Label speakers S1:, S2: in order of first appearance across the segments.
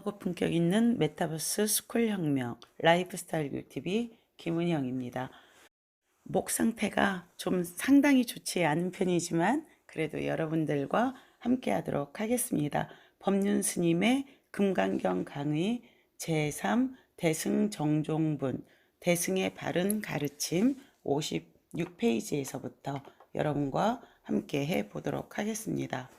S1: 고품격 있는 메타버스 스쿨 혁명 라이프스타일 교TV 김은영입니다. 목 상태가 좀 상당히 좋지 않은 편이지만 그래도 여러분들과 함께 하도록 하겠습니다. 법륜 스님의 금강경 강의 제3 대승 정종분 대승의 바른 가르침 56페이지에서부터 여러분과 함께 해보도록 하겠습니다.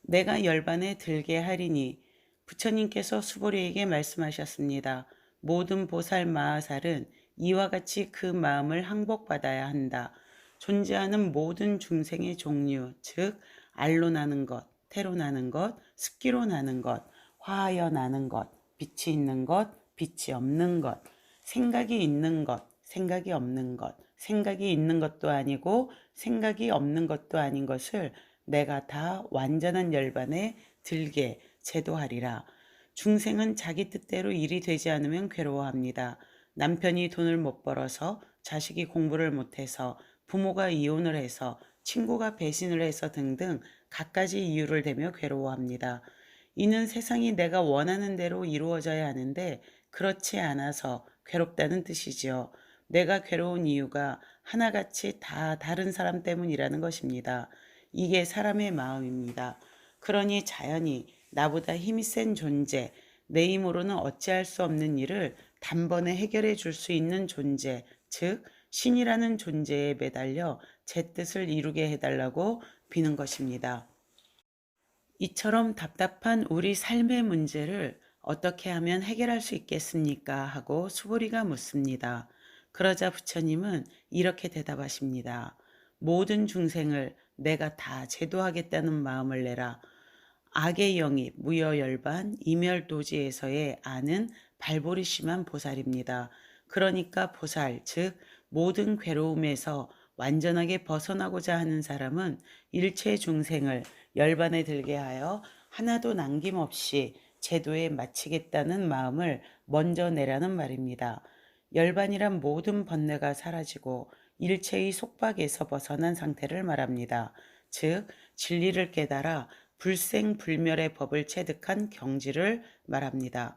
S1: 내가 열반에 들게 하리니 부처님께서 수보리에게 말씀하셨습니다. 모든 보살 마하살은 이와 같이 그 마음을 항복받아야 한다. 존재하는 모든 중생의 종류, 즉 알로 나는 것, 태로 나는 것, 습기로 나는 것, 화하여 나는 것, 빛이 있는 것, 빛이 없는 것, 생각이 있는 것, 생각이 없는 것, 생각이 있는 것도 아니고 생각이 없는 것도 아닌 것을 내가 다 완전한 열반에 들게 제도하리라. 중생은 자기 뜻대로 일이 되지 않으면 괴로워합니다. 남편이 돈을 못 벌어서, 자식이 공부를 못해서, 부모가 이혼을 해서, 친구가 배신을 해서 등등 갖가지 이유를 대며 괴로워합니다. 이는 세상이 내가 원하는 대로 이루어져야 하는데 그렇지 않아서 괴롭다는 뜻이지요. 내가 괴로운 이유가 하나같이 다 다른 사람 때문이라는 것입니다. 이게 사람의 마음입니다. 그러니 자연히 나보다 힘이 센 존재, 내 힘으로는 어찌할 수 없는 일을 단번에 해결해 줄 수 있는 존재, 즉 신이라는 존재에 매달려 제 뜻을 이루게 해달라고 비는 것입니다. 이처럼 답답한 우리 삶의 문제를 어떻게 하면 해결할 수 있겠습니까? 하고 수보리가 묻습니다. 그러자 부처님은 이렇게 대답하십니다. 모든 중생을 내가 다 제도하겠다는 마음을 내라. 악의 영이 무여열반 이멸도지에서의 아는 발보리 심한 보살입니다. 그러니까 보살, 즉 모든 괴로움에서 완전하게 벗어나고자 하는 사람은 일체 중생을 열반에 들게 하여 하나도 남김없이 제도에 마치겠다는 마음을 먼저 내라는 말입니다. 열반이란 모든 번뇌가 사라지고 일체의 속박에서 벗어난 상태를 말합니다. 즉 진리를 깨달아 불생불멸의 법을 체득한 경지를 말합니다.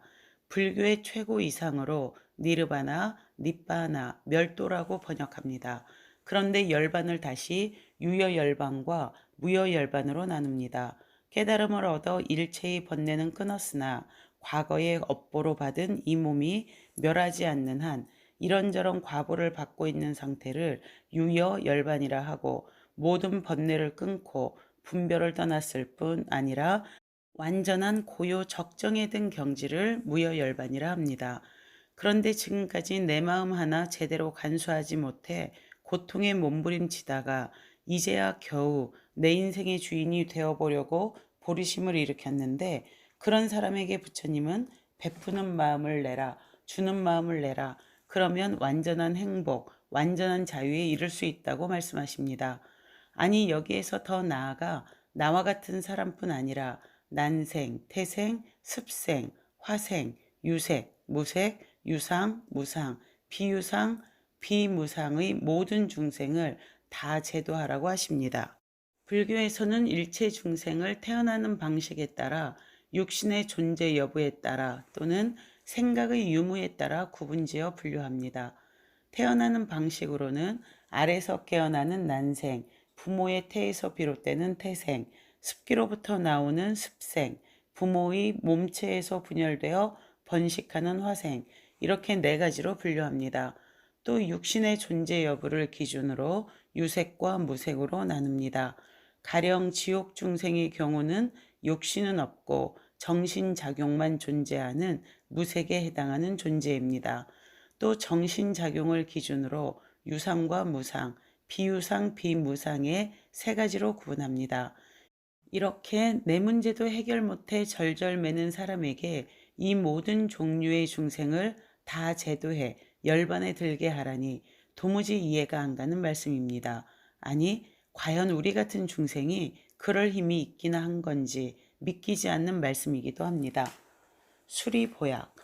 S1: 불교의 최고 이상으로 니르바나, 닛바나, 멸도라고 번역합니다. 그런데 열반을 다시 유여열반과 무여열반으로 나눕니다. 깨달음을 얻어 일체의 번뇌는 끊었으나 과거의 업보로 받은 이 몸이 멸하지 않는 한 이런저런 과보를 받고 있는 상태를 유여열반이라 하고 모든 번뇌를 끊고 분별을 떠났을 뿐 아니라 완전한 고요 적정에 든 경지를 무여열반이라 합니다. 그런데 지금까지 내 마음 하나 제대로 간수하지 못해 고통에 몸부림치다가 이제야 겨우 내 인생의 주인이 되어보려고 보리심을 일으켰는데 그런 사람에게 부처님은 베푸는 마음을 내라, 주는 마음을 내라. 그러면 완전한 행복, 완전한 자유에 이를 수 있다고 말씀하십니다. 아니 여기에서 더 나아가 나와 같은 사람뿐 아니라 난생, 태생, 습생, 화생, 유색, 무색, 유상, 무상, 비유상, 비무상의 모든 중생을 다 제도하라고 하십니다. 불교에서는 일체 중생을 태어나는 방식에 따라 육신의 존재 여부에 따라 또는 생각의 유무에 따라 구분지어 분류합니다. 태어나는 방식으로는 아래서 깨어나는 난생, 부모의 태에서 비롯되는 태생, 습기로부터 나오는 습생, 부모의 몸체에서 분열되어 번식하는 화생, 이렇게 네 가지로 분류합니다. 또 육신의 존재 여부를 기준으로 유색과 무색으로 나눕니다. 가령 지옥 중생의 경우는 육신은 없고 정신작용만 존재하는 무색에 해당하는 존재입니다. 또 정신작용을 기준으로 유상과 무상, 비유상, 비무상의 세 가지로 구분합니다. 이렇게 내 문제도 해결 못해 절절매는 사람에게 이 모든 종류의 중생을 다 제도해 열반에 들게 하라니 도무지 이해가 안 가는 말씀입니다. 아니, 과연 우리 같은 중생이 그럴 힘이 있기나 한 건지 믿기지 않는 말씀이기도 합니다. 술이 보약.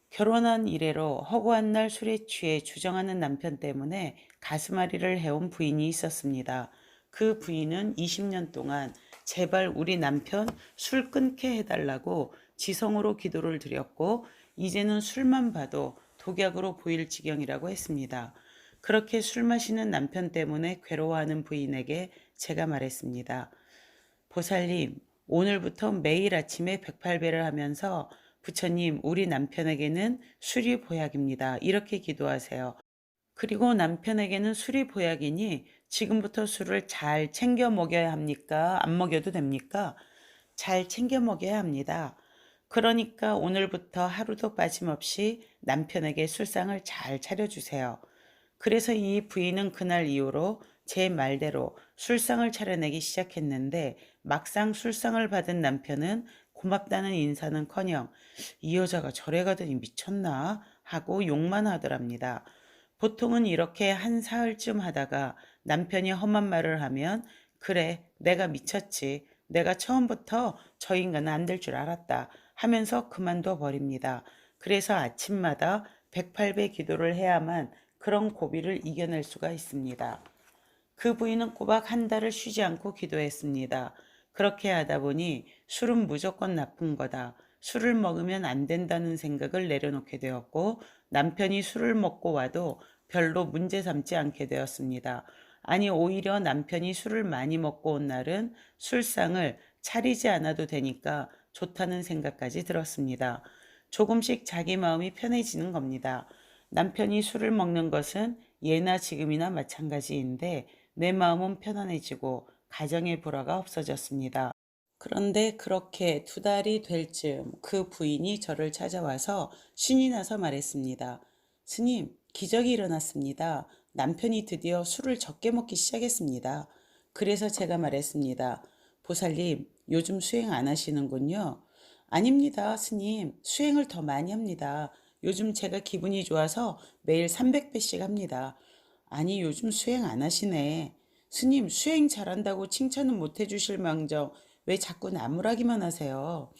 S1: 결혼한 이래로 허구한 날 술에 취해 주정하는 남편 때문에 가슴앓이를 해온 부인이 있었습니다. 그 부인은 20년 동안 제발 우리 남편 술 끊게 해달라고 지성으로 기도를 드렸고 이제는 술만 봐도 독약으로 보일 지경이라고 했습니다. 그렇게 술 마시는 남편 때문에 괴로워하는 부인에게 제가 말했습니다. 보살님, 오늘부터 매일 아침에 108배를 하면서 부처님, 우리 남편에게는 술이 보약입니다. 이렇게 기도하세요. 그리고 남편에게는 술이 보약이니 지금부터 술을 잘 챙겨 먹여야 합니까? 안 먹여도 됩니까? 잘 챙겨 먹여야 합니다. 그러니까 오늘부터 하루도 빠짐없이 남편에게 술상을 잘 차려주세요. 그래서 이 부인은 그날 이후로 제 말대로 술상을 차려내기 시작했는데 막상 술상을 받은 남편은 고맙다는 인사는커녕 이 여자가 절에 가더니 미쳤나 하고 욕만 하더랍니다. 보통은 이렇게 한 사흘쯤 하다가 남편이 험한 말을 하면 그래 내가 미쳤지. 내가 처음부터 저 인간은 안 될 줄 알았다 하면서 그만둬 버립니다. 그래서 아침마다 108배 기도를 해야만 그런 고비를 이겨낼 수가 있습니다. 그 부인은 꼬박 한 달을 쉬지 않고 기도했습니다. 그렇게 하다 보니 술은 무조건 나쁜 거다. 술을 먹으면 안 된다는 생각을 내려놓게 되었고 남편이 술을 먹고 와도 별로 문제 삼지 않게 되었습니다. 아니 오히려 남편이 술을 많이 먹고 온 날은 술상을 차리지 않아도 되니까 좋다는 생각까지 들었습니다. 조금씩 자기 마음이 편해지는 겁니다. 남편이 술을 먹는 것은 예나 지금이나 마찬가지인데 내 마음은 편안해지고 가정의 불화가 없어졌습니다. 그런데 그렇게 2달이 될 즈음 그 부인이 저를 찾아와서 신이 나서 말했습니다. 스님, 기적이 일어났습니다. 남편이 드디어 술을 적게 먹기 시작했습니다. 그래서 제가 말했습니다. 보살님, 요즘 수행 안 하시는군요. 아닙니다, 스님. 수행을 더 많이 합니다. 요즘 제가 기분이 좋아서 매일 300배씩 합니다. 아니, 요즘 수행 안 하시네. 스님, 수행 잘한다고 칭찬은 못 해주실 망정 왜 자꾸 나무라기만 하세요?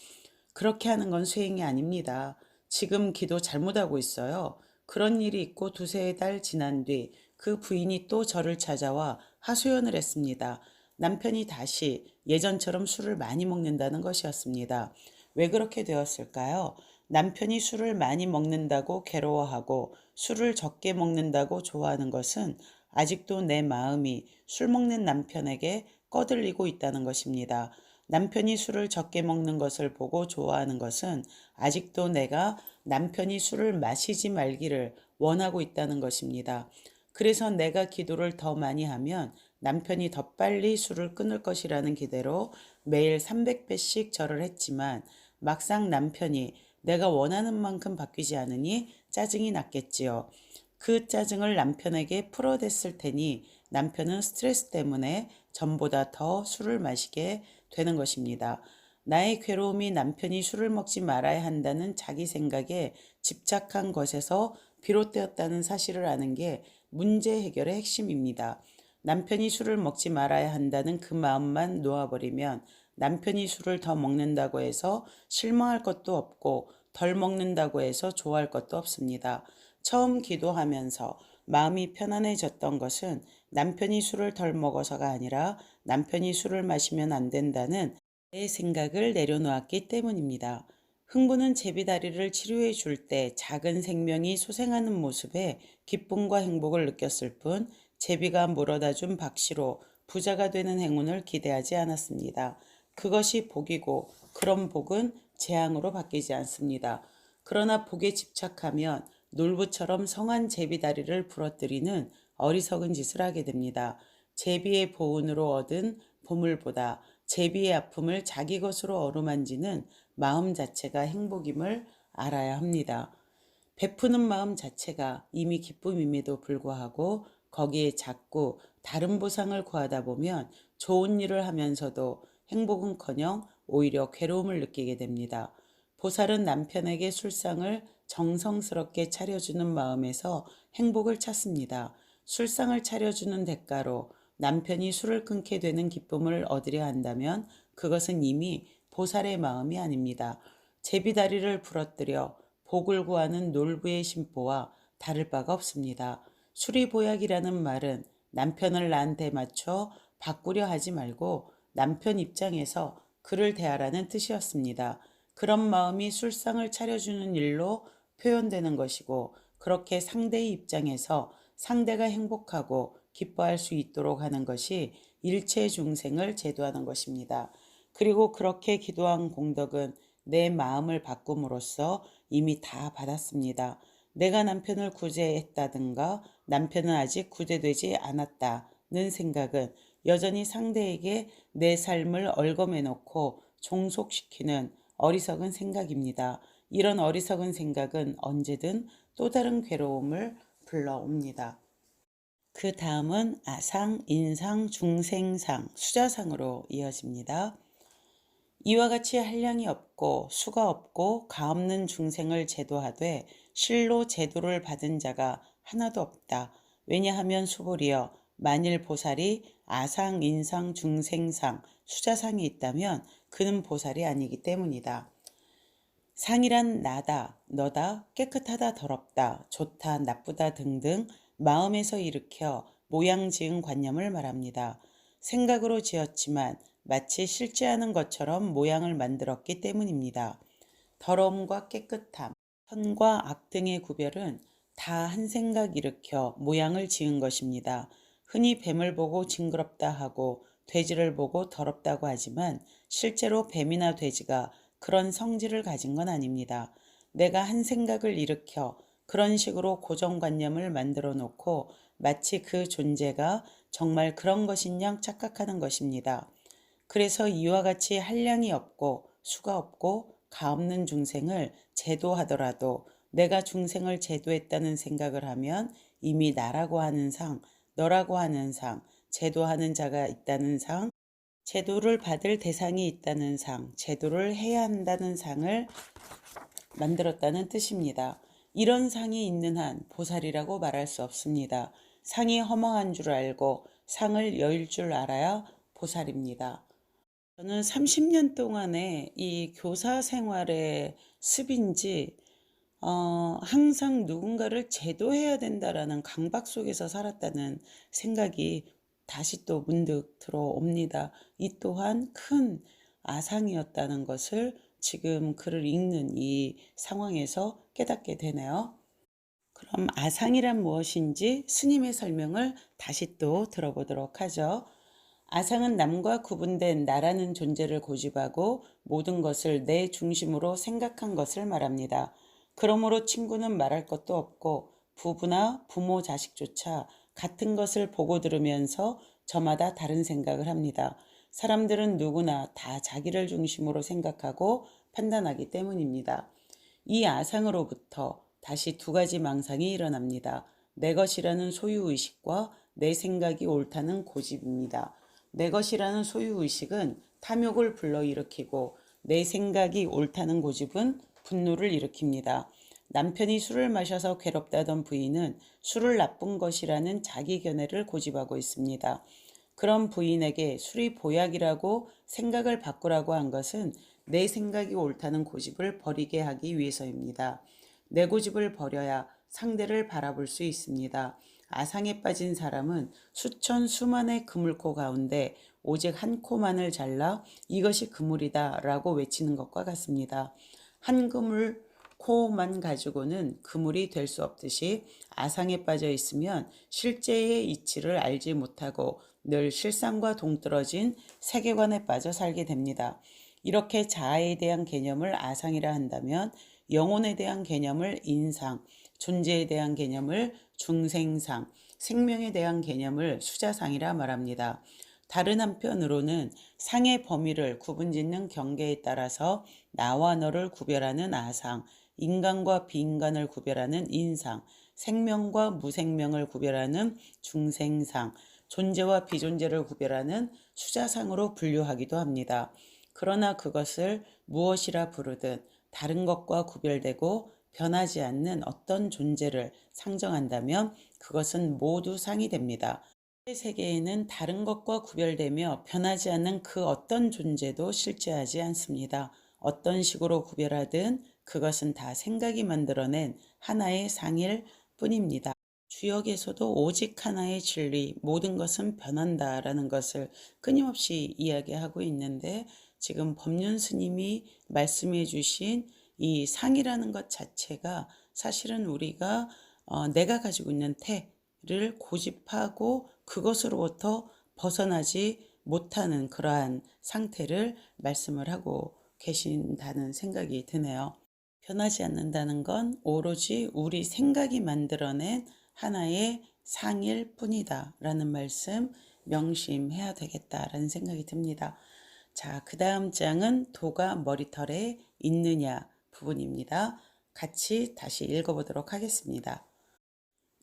S1: 그렇게 하는 건 수행이 아닙니다. 지금 기도 잘못하고 있어요. 그런 일이 있고 2~3달 지난 뒤 그 부인이 또 저를 찾아와 하소연을 했습니다. 남편이 다시 예전처럼 술을 많이 먹는다는 것이었습니다. 왜 그렇게 되었을까요? 남편이 술을 많이 먹는다고 괴로워하고 술을 적게 먹는다고 좋아하는 것은 아직도 내 마음이 술 먹는 남편에게 꺼들리고 있다는 것입니다. 남편이 술을 적게 먹는 것을 보고 좋아하는 것은 아직도 내가 남편이 술을 마시지 말기를 원하고 있다는 것입니다. 그래서 내가 기도를 더 많이 하면 남편이 더 빨리 술을 끊을 것이라는 기대로 매일 300배씩 절을 했지만 막상 남편이 내가 원하는 만큼 바뀌지 않으니 짜증이 났겠지요. 그 짜증을 남편에게 풀어댔을 테니 남편은 스트레스 때문에 전보다 더 술을 마시게 되는 것입니다. 나의 괴로움이 남편이 술을 먹지 말아야 한다는 자기 생각에 집착한 것에서 비롯되었다는 사실을 아는 게 문제 해결의 핵심입니다. 남편이 술을 먹지 말아야 한다는 그 마음만 놓아버리면 남편이 술을 더 먹는다고 해서 실망할 것도 없고 덜 먹는다고 해서 좋아할 것도 없습니다. 처음 기도하면서 마음이 편안해졌던 것은 남편이 술을 덜 먹어서가 아니라 남편이 술을 마시면 안 된다는 내 생각을 내려놓았기 때문입니다. 흥부는 제비다리를 치료해 줄 때 작은 생명이 소생하는 모습에 기쁨과 행복을 느꼈을 뿐 제비가 물어다 준 박씨로 부자가 되는 행운을 기대하지 않았습니다. 그것이 복이고 그런 복은 재앙으로 바뀌지 않습니다. 그러나 복에 집착하면 놀부처럼 성한 제비다리를 부러뜨리는 어리석은 짓을 하게 됩니다. 제비의 보은으로 얻은 보물보다 제비의 아픔을 자기 것으로 어루만지는 마음 자체가 행복임을 알아야 합니다. 베푸는 마음 자체가 이미 기쁨임에도 불구하고 거기에 자꾸 다른 보상을 구하다 보면 좋은 일을 하면서도 행복은커녕 오히려 괴로움을 느끼게 됩니다. 보살은 남편에게 술상을 정성스럽게 차려주는 마음에서 행복을 찾습니다. 술상을 차려주는 대가로 남편이 술을 끊게 되는 기쁨을 얻으려 한다면 그것은 이미 보살의 마음이 아닙니다. 제비다리를 부러뜨려 복을 구하는 놀부의 심보와 다를 바가 없습니다. 수리보약이라는 말은 남편을 나한테 맞춰 바꾸려 하지 말고 남편 입장에서 그를 대하라는 뜻이었습니다. 그런 마음이 술상을 차려주는 일로 표현되는 것이고 그렇게 상대의 입장에서 상대가 행복하고 기뻐할 수 있도록 하는 것이 일체 중생을 제도하는 것입니다. 그리고 그렇게 기도한 공덕은 내 마음을 바꿈으로써 이미 다 받았습니다. 내가 남편을 구제했다든가 남편은 아직 구제되지 않았다는 생각은 여전히 상대에게 내 삶을 얼검해 놓고 종속시키는 어리석은 생각입니다. 이런 어리석은 생각은 언제든 또 다른 괴로움을 불러옵니다. 그 다음은 아상, 인상, 중생상, 수자상으로 이어집니다. 이와 같이 한량이 없고 수가 없고 가없는 중생을 제도하되 실로 제도를 받은 자가 하나도 없다. 왜냐하면 수보리여 만일 보살이 아상, 인상, 중생상, 수자상이 있다면 그는 보살이 아니기 때문이다. 상이란 나다, 너다, 깨끗하다, 더럽다, 좋다, 나쁘다 등등 마음에서 일으켜 모양 지은 관념을 말합니다. 생각으로 지었지만 마치 실제하는 것처럼 모양을 만들었기 때문입니다. 더러움과 깨끗함, 선과 악 등의 구별은 다 한 생각 일으켜 모양을 지은 것입니다. 흔히 뱀을 보고 징그럽다 하고 돼지를 보고 더럽다고 하지만 실제로 뱀이나 돼지가 그런 성질을 가진 건 아닙니다. 내가 한 생각을 일으켜 그런 식으로 고정관념을 만들어 놓고 마치 그 존재가 정말 그런 것인 양 착각하는 것입니다. 그래서 이와 같이 한량이 없고 수가 없고 가없는 중생을 제도하더라도 내가 중생을 제도했다는 생각을 하면 이미 나라고 하는 상, 너라고 하는 상, 제도하는 자가 있다는 상, 제도를 받을 대상이 있다는 상, 제도를 해야 한다는 상을 만들었다는 뜻입니다. 이런 상이 있는 한 보살이라고 말할 수 없습니다. 상이 허망한 줄 알고 상을 여일 줄 알아야 보살입니다. 저는 30년 동안의 이 교사 생활의 습인지 항상 누군가를 제도해야 된다라는 강박 속에서 살았다는 생각이 다시 또 문득 들어옵니다. 이 또한 큰 아상이었다는 것을 지금 글을 읽는 이 상황에서 깨닫게 되네요. 그럼 아상이란 무엇인지 스님의 설명을 다시 또 들어보도록 하죠. 아상은 남과 구분된 나라는 존재를 고집하고 모든 것을 내 중심으로 생각한 것을 말합니다. 그러므로 친구는 말할 것도 없고 부부나 부모 자식조차 같은 것을 보고 들으면서 저마다 다른 생각을 합니다. 사람들은 누구나 다 자기를 중심으로 생각하고 판단하기 때문입니다. 이 아상으로부터 다시 두 가지 망상이 일어납니다. 내 것이라는 소유의식과 내 생각이 옳다는 고집입니다. 내 것이라는 소유의식은 탐욕을 불러일으키고 내 생각이 옳다는 고집은 분노를 일으킵니다. 남편이 술을 마셔서 괴롭다던 부인은 술을 나쁜 것이라는 자기 견해를 고집하고 있습니다. 그런 부인에게 술이 보약이라고 생각을 바꾸라고 한 것은 내 생각이 옳다는 고집을 버리게 하기 위해서입니다. 내 고집을 버려야 상대를 바라볼 수 있습니다. 아상에 빠진 사람은 수천 수만의 그물코 가운데 오직 한 코만을 잘라 이것이 그물이다 라고 외치는 것과 같습니다. 한 그물 코만 가지고는 그물이 될 수 없듯이 아상에 빠져 있으면 실제의 이치를 알지 못하고 늘 실상과 동떨어진 세계관에 빠져 살게 됩니다. 이렇게 자아에 대한 개념을 아상이라 한다면 영혼에 대한 개념을 인상, 존재에 대한 개념을 중생상, 생명에 대한 개념을 수자상이라 말합니다. 다른 한편으로는 상의 범위를 구분짓는 경계에 따라서 나와 너를 구별하는 아상, 인간과 비인간을 구별하는 인상, 생명과 무생명을 구별하는 중생상, 존재와 비존재를 구별하는 수자상으로 분류하기도 합니다. 그러나 그것을 무엇이라 부르든 다른 것과 구별되고 변하지 않는 어떤 존재를 상정한다면 그것은 모두 상이 됩니다. 세계에는 다른 것과 구별되며 변하지 않는 그 어떤 존재도 실제하지 않습니다. 어떤 식으로 구별하든 그것은 다 생각이 만들어낸 하나의 상일 뿐입니다. 주역에서도 오직 하나의 진리, 모든 것은 변한다라는 것을 끊임없이 이야기하고 있는데 지금 법륜 스님이 말씀해 주신 이 상이라는 것 자체가 사실은 우리가 내가 가지고 있는 태를 고집하고 그것으로부터 벗어나지 못하는 그러한 상태를 말씀을 하고 계신다는 생각이 드네요. 변하지 않는다는 건 오로지 우리 생각이 만들어낸 하나의 상일 뿐이다 라는 말씀 명심해야 되겠다라는 생각이 듭니다. 자, 그 다음 장은 도가 머리털에 있느냐 부분입니다. 같이 다시 읽어보도록 하겠습니다.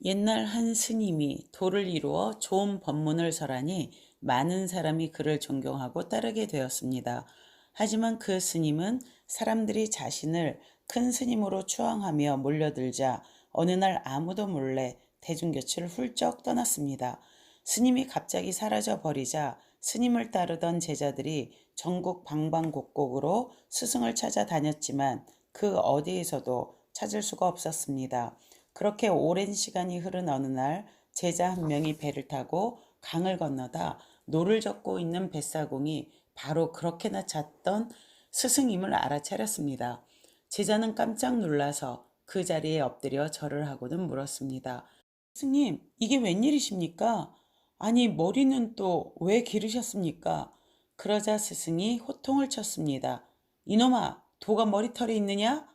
S1: 옛날 한 스님이 도를 이루어 좋은 법문을 설하니 많은 사람이 그를 존경하고 따르게 되었습니다. 하지만 그 스님은 사람들이 자신을 큰 스님으로 추앙하며 몰려들자 어느 날 아무도 몰래 대중곁을 훌쩍 떠났습니다. 스님이 갑자기 사라져 버리자 스님을 따르던 제자들이 전국 방방곡곡으로 스승을 찾아 다녔지만 그 어디에서도 찾을 수가 없었습니다. 그렇게 오랜 시간이 흐른 어느 날 제자 한 명이 배를 타고 강을 건너다 노를 젓고 있는 뱃사공이 바로 그렇게나 잦던 스승임을 알아차렸습니다. 제자는 깜짝 놀라서 그 자리에 엎드려 절을 하고는 물었습니다. 스님, 이게 웬일이십니까? 아니, 머리는 또 왜 기르셨습니까? 그러자 스승이 호통을 쳤습니다. 이놈아, 도가 머리털에 있느냐?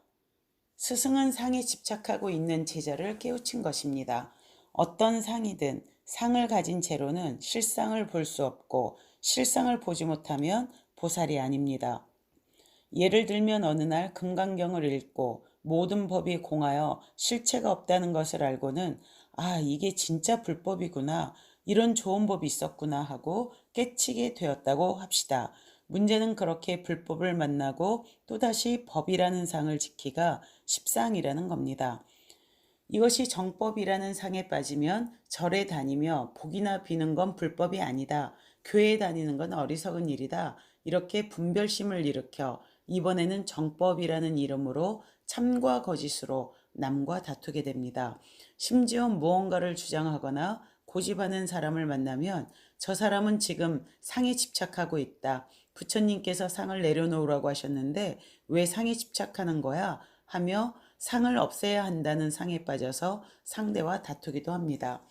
S1: 스승은 상에 집착하고 있는 제자를 깨우친 것입니다. 어떤 상이든 상을 가진 채로는 실상을 볼 수 없고 실상을 보지 못하면 보살이 아닙니다. 예를 들면 어느 날 금강경을 읽고 모든 법이 공하여 실체가 없다는 것을 알고는 이게 진짜 불법이구나. 이런 좋은 법이 있었구나 하고 깨치게 되었다고 합시다. 문제는 그렇게 불법을 만나고 또다시 법이라는 상을 지키가 십상이라는 겁니다. 이것이 정법이라는 상에 빠지면 절에 다니며 복이나 비는 건 불법이 아니다. 교회에 다니는 건 어리석은 일이다. 이렇게 분별심을 일으켜 이번에는 정법이라는 이름으로 참과 거짓으로 남과 다투게 됩니다. 심지어 무언가를 주장하거나 고집하는 사람을 만나면 저 사람은 지금 상에 집착하고 있다. 부처님께서 상을 내려놓으라고 하셨는데 왜 상에 집착하는 거야? 하며 상을 없애야 한다는 상에 빠져서 상대와 다투기도 합니다.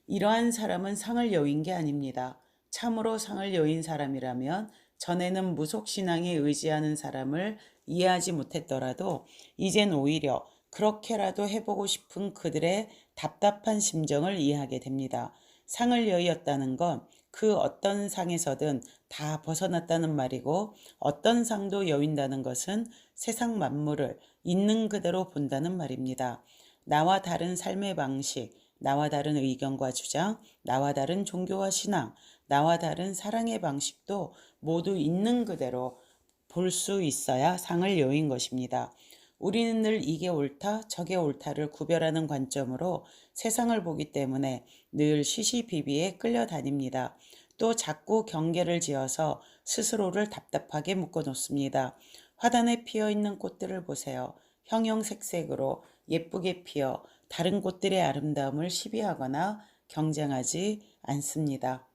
S1: 이러한 사람은 상을 여인 게 아닙니다. 참으로 상을 여인 사람이라면 전에는 무속신앙에 의지하는 사람을 이해하지 못했더라도 이젠 오히려 그렇게라도 해보고 싶은 그들의 답답한 심정을 이해하게 됩니다. 상을 여의었다는 건 그 어떤 상에서든 다 벗어났다는 말이고 어떤 상도 여윈다는 것은 세상 만물을 있는 그대로 본다는 말입니다. 나와 다른 삶의 방식, 나와 다른 의견과 주장, 나와 다른 종교와 신앙, 나와 다른 사랑의 방식도 모두 있는 그대로 볼 수 있어야 상을 여인 것입니다. 우리는 늘 이게 옳다, 저게 옳다를 구별하는 관점으로 세상을 보기 때문에 늘 시시비비에 끌려다닙니다. 또 자꾸 경계를 지어서 스스로를 답답하게 묶어놓습니다. 화단에 피어있는 꽃들을 보세요. 형형색색으로 예쁘게 피어 다른 꽃들의 아름다움을 시비하거나 경쟁하지 않습니다.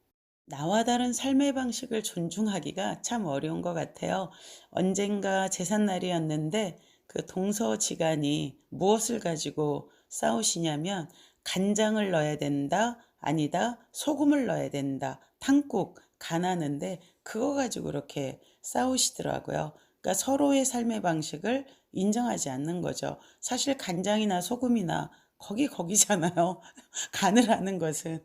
S1: 나와 다른 삶의 방식을 존중하기가 참 어려운 것 같아요. 언젠가 제삿날이었는데 그 동서지간이 무엇을 가지고 싸우시냐면 간장을 넣어야 된다, 아니다, 소금을 넣어야 된다, 탕국, 간하는데 그거 가지고 그렇게 싸우시더라고요. 그러니까 서로의 삶의 방식을 인정하지 않는 거죠. 사실 간장이나 소금이나 거기잖아요. 간을 하는 것은.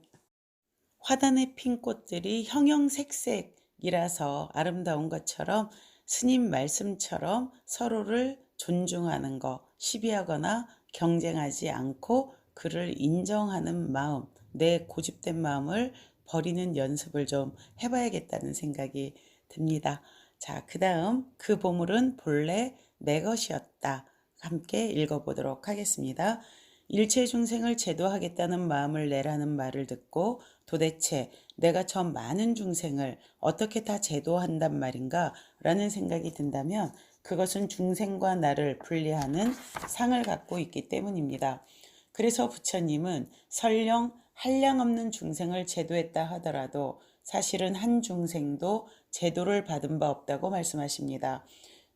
S1: 화단에 핀 꽃들이 형형색색이라서 아름다운 것처럼 스님 말씀처럼 서로를 존중하는 것, 시비하거나 경쟁하지 않고 그를 인정하는 마음, 내 고집된 마음을 버리는 연습을 좀 해봐야겠다는 생각이 듭니다. 자, 그 다음 그 보물은 본래 내 것이었다. 함께 읽어보도록 하겠습니다. 일체 중생을 제도하겠다는 마음을 내라는 말을 듣고 도대체 내가 저 많은 중생을 어떻게 다 제도한단 말인가 라는 생각이 든다면 그것은 중생과 나를 분리하는 상을 갖고 있기 때문입니다. 그래서 부처님은 설령 한량없는 중생을 제도했다 하더라도 사실은 한 중생도 제도를 받은 바 없다고 말씀하십니다.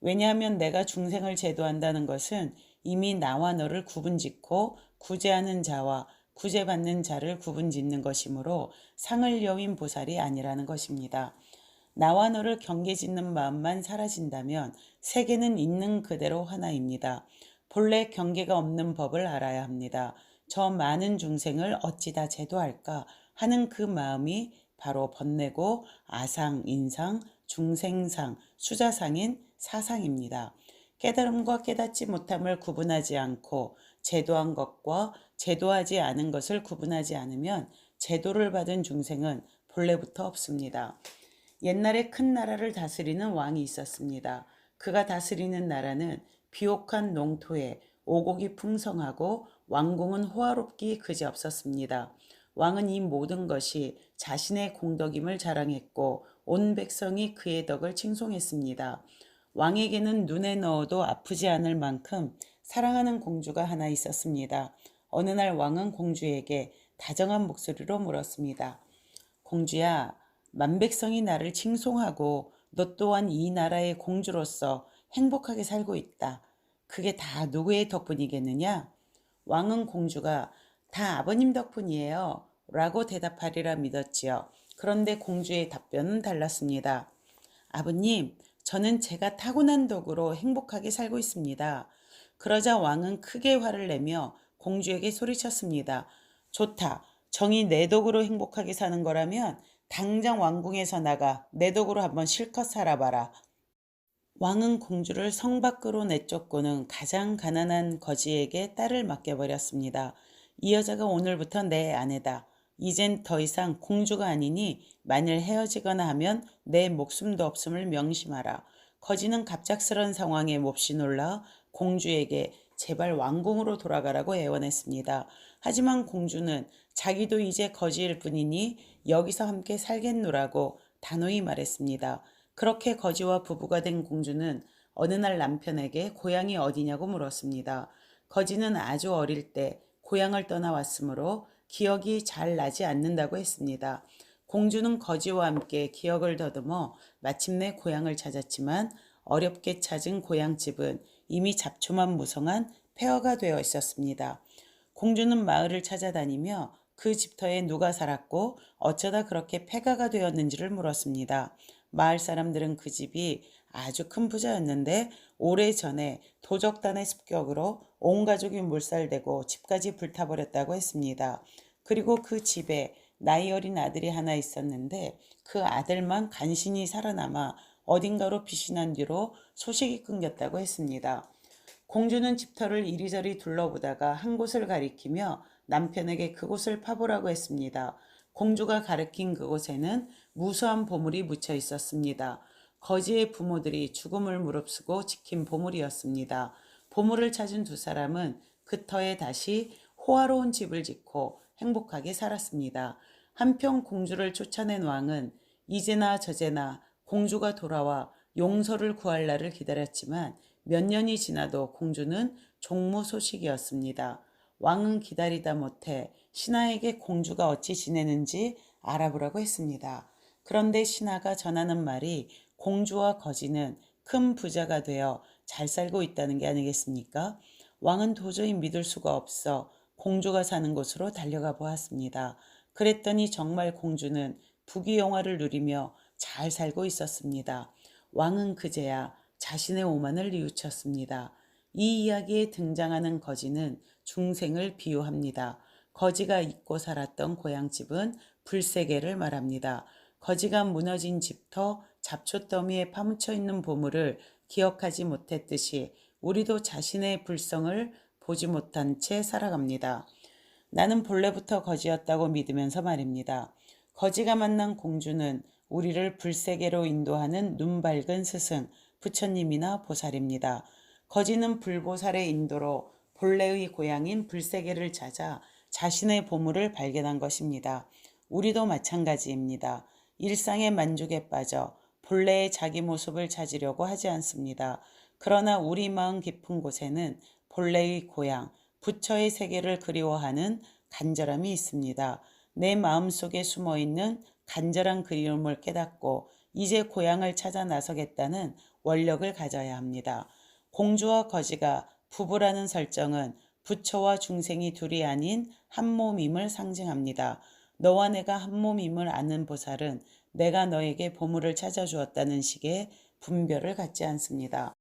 S1: 왜냐하면 내가 중생을 제도한다는 것은 이미 나와 너를 구분짓고 구제하는 자와 구제받는 자를 구분짓는 것이므로 상을 여윈 보살이 아니라는 것입니다. 나와 너를 경계짓는 마음만 사라진다면 세계는 있는 그대로 하나입니다. 본래 경계가 없는 법을 알아야 합니다. 저 많은 중생을 어찌 다 제도할까 하는 그 마음이 바로 번뇌고 아상, 인상, 중생상, 수자상인 사상입니다. 깨달음과 깨닫지 못함을 구분하지 않고 제도한 것과 제도하지 않은 것을 구분하지 않으면 제도를 받은 중생은 본래부터 없습니다. 옛날에 큰 나라를 다스리는 왕이 있었습니다. 그가 다스리는 나라는 비옥한 농토에 오곡이 풍성하고 왕궁은 호화롭기 그지없었습니다. 왕은 이 모든 것이 자신의 공덕임을 자랑했고 온 백성이 그의 덕을 칭송했습니다. 왕에게는 눈에 넣어도 아프지 않을 만큼 사랑하는 공주가 하나 있었습니다. 어느 날 왕은 공주에게 다정한 목소리로 물었습니다. 공주야, 만백성이 나를 칭송하고 너 또한 이 나라의 공주로서 행복하게 살고 있다. 그게 다 누구의 덕분이겠느냐? 왕은 공주가 다 아버님 덕분이에요. 라고 대답하리라 믿었지요. 그런데 공주의 답변은 달랐습니다. 아버님, 저는 제가 타고난 덕으로 행복하게 살고 있습니다. 그러자 왕은 크게 화를 내며 공주에게 소리쳤습니다. 좋다. 정이 내 덕으로 행복하게 사는 거라면 당장 왕궁에서 나가 내 덕으로 한번 실컷 살아봐라. 왕은 공주를 성 밖으로 내쫓고는 가장 가난한 거지에게 딸을 맡겨버렸습니다. 이 여자가 오늘부터 내 아내다. 이젠 더 이상 공주가 아니니 만일 헤어지거나 하면 내 목숨도 없음을 명심하라. 거지는 갑작스런 상황에 몹시 놀라 공주에게 제발 왕궁으로 돌아가라고 애원했습니다. 하지만 공주는 자기도 이제 거지일 뿐이니 여기서 함께 살겠노라고 단호히 말했습니다. 그렇게 거지와 부부가 된 공주는 어느 날 남편에게 고향이 어디냐고 물었습니다. 거지는 아주 어릴 때 고향을 떠나왔으므로 기억이 잘 나지 않는다고 했습니다. 공주는 거지와 함께 기억을 더듬어 마침내 고향을 찾았지만 어렵게 찾은 고향집은 이미 잡초만 무성한 폐허가 되어 있었습니다. 공주는 마을을 찾아다니며 그 집터에 누가 살았고 어쩌다 그렇게 폐가가 되었는지를 물었습니다. 마을 사람들은 그 집이 아주 큰 부자였는데 오래전에 도적단의 습격으로 온 가족이 몰살되고 집까지 불타버렸다고 했습니다. 그리고 그 집에 나이 어린 아들이 하나 있었는데 그 아들만 간신히 살아남아 어딘가로 피신한 뒤로 소식이 끊겼다고 했습니다. 공주는 집터를 이리저리 둘러보다가 한 곳을 가리키며 남편에게 그곳을 파보라고 했습니다. 공주가 가리킨 그곳에는 무수한 보물이 묻혀 있었습니다. 거지의 부모들이 죽음을 무릅쓰고 지킨 보물이었습니다. 보물을 찾은 두 사람은 그 터에 다시 호화로운 집을 짓고 행복하게 살았습니다. 한편 공주를 쫓아낸 왕은 이제나 저제나 공주가 돌아와 용서를 구할 날을 기다렸지만 몇 년이 지나도 공주는 종무소식이었습니다. 왕은 기다리다 못해 신하에게 공주가 어찌 지내는지 알아보라고 했습니다. 그런데 신하가 전하는 말이 공주와 거지는 큰 부자가 되어 잘 살고 있다는 게 아니겠습니까? 왕은 도저히 믿을 수가 없어 공주가 사는 곳으로 달려가 보았습니다. 그랬더니 정말 공주는 부귀영화를 누리며 잘 살고 있었습니다. 왕은 그제야 자신의 오만을 뉘우쳤습니다. 이 이야기에 등장하는 거지는 중생을 비유합니다. 거지가 잊고 살았던 고향집은 불세계를 말합니다. 거지가 무너진 집터 잡초더미에 파묻혀 있는 보물을 기억하지 못했듯이 우리도 자신의 불성을 보지 못한 채 살아갑니다. 나는 본래부터 거지였다고 믿으면서 말입니다. 거지가 만난 공주는 우리를 불세계로 인도하는 눈 밝은 스승, 부처님이나 보살입니다. 거지는 불보살의 인도로 본래의 고향인 불세계를 찾아 자신의 보물을 발견한 것입니다. 우리도 마찬가지입니다. 일상의 만족에 빠져 본래의 자기 모습을 찾으려고 하지 않습니다. 그러나 우리 마음 깊은 곳에는 본래의 고향, 부처의 세계를 그리워하는 간절함이 있습니다. 내 마음속에 숨어있는 간절한 그리움을 깨닫고 이제 고향을 찾아 나서겠다는 원력을 가져야 합니다. 공주와 거지가 부부라는 설정은 부처와 중생이 둘이 아닌 한 몸임을 상징합니다. 너와 내가 한 몸임을 아는 보살은 내가 너에게 보물을 찾아주었다는 식의 분별을 갖지 않습니다.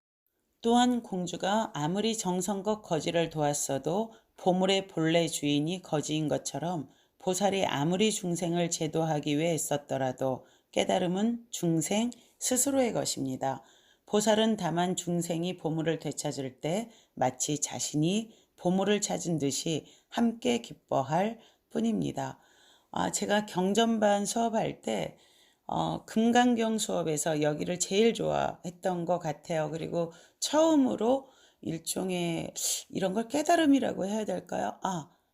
S1: 또한 공주가 아무리 정성껏 거지를 도왔어도 보물의 본래 주인이 거지인 것처럼 보살이 아무리 중생을 제도하기 위해 애썼더라도 깨달음은 중생 스스로의 것입니다. 보살은 다만 중생이 보물을 되찾을 때 마치 자신이 보물을 찾은 듯이 함께 기뻐할 뿐입니다. 제가 경전반 수업할 때 금강경 수업에서 여기를 제일 좋아했던 것 같아요. 그리고 처음으로 일종의 이런 걸 깨달음이라고 해야 될까요?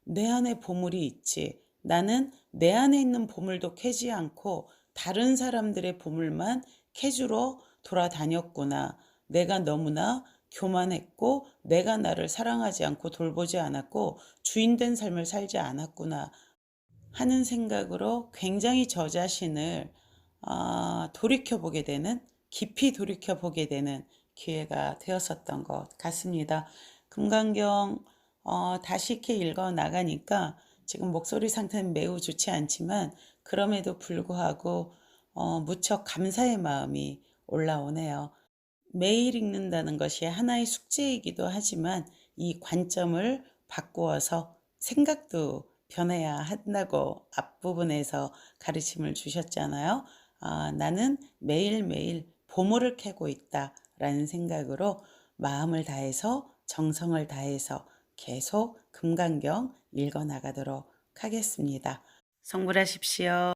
S1: 내 안에 보물이 있지. 나는 내 안에 있는 보물도 캐지 않고 다른 사람들의 보물만 캐주러 돌아다녔구나. 내가 너무나 교만했고 내가 나를 사랑하지 않고 돌보지 않았고 주인된 삶을 살지 않았구나 하는 생각으로 굉장히 저 자신을 돌이켜보게 되는, 깊이 돌이켜보게 되는 기회가 되었었던 것 같습니다. 금강경 다시 이렇게 읽어 나가니까 지금 목소리 상태는 매우 좋지 않지만 그럼에도 불구하고 무척 감사의 마음이 올라오네요. 매일 읽는다는 것이 하나의 숙제이기도 하지만 이 관점을 바꾸어서 생각도 변해야 한다고 앞부분에서 가르침을 주셨잖아요. 나는 매일매일 보물을 캐고 있다라는 생각으로 마음을 다해서 정성을 다해서 계속 금강경 읽어 나가도록 하겠습니다. 성불하십시오.